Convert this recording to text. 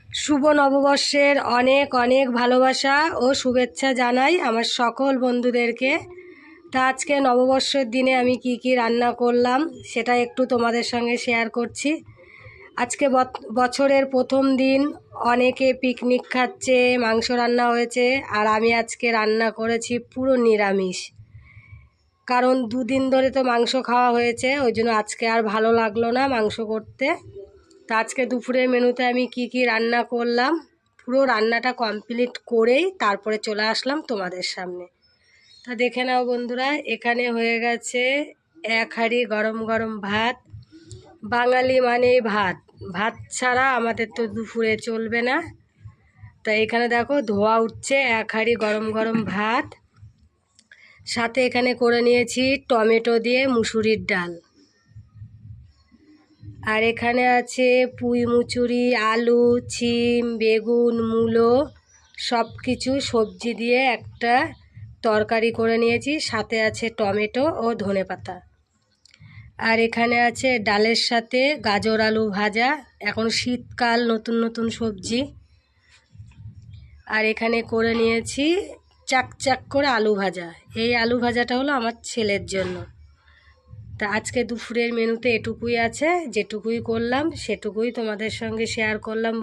শুভ নববর্ষের অনেক অনেক ভালোবাসা ও শুভেচ্ছা জানাই আমার সকল বন্ধুদেরকে। তা আজকে নববর্ষের দিনে আমি কি কি রান্না করলাম সেটা একটু তোমাদের সঙ্গে শেয়ার করছি। আজকে বছরের প্রথম দিন, অনেকে পিকনিক খাচ্ছে, মাংস রান্না হয়েছে, আর আমি আজকে রান্না করেছি পুরো নিরামিষ। কারণ দুদিন ধরে তো মাংস খাওয়া হয়েছে, ওই জন্য আজকে আর ভালো লাগলো না মাংস করতে। তা আজকে দুপুরের মেনুতে আমি কি কি রান্না করলাম, পুরো রান্নাটা কমপ্লিট করেই তারপরে চলে আসলাম তোমাদের সামনে। তা দেখে নাও বন্ধুরা, এখানে হয়ে গেছে 1 হাঁড়ি গরম গরম ভাত। বাঙালি মানেই ভাত, ভাত ছাড়া আমাদের তো দুপুরে চলবে না। তা এখানে দেখো ধোয়া উঠছে 1 হাঁড়ি গরম গরম ভাত। সাথে এখানে করে নিয়েছি টমেটো দিয়ে মুসুরির ডাল। আর এখানে আছে পুঁই মুচুরি, আলু, শিম, বেগুন, মূলো সব কিছু সবজি দিয়ে একটা তরকারি করে নিয়েছি। সাথে আছে টমেটো ও ধনেপাতা। আর এখানে আছে ডালের সাথে গাজর আলু ভাজা, এখন শীতকাল, নতুন নতুন সবজি। আর এখানে করে নিয়েছি চাক করে আলু ভাজা। এই আলু ভাজাটা হলো আমার ছেলের জন্য। তা আজকে দুপুরের মেনুতে এটুকুই আছে, যেটুকুই করলাম সেটুকুই তোমাদের সঙ্গে শেয়ার করলাম।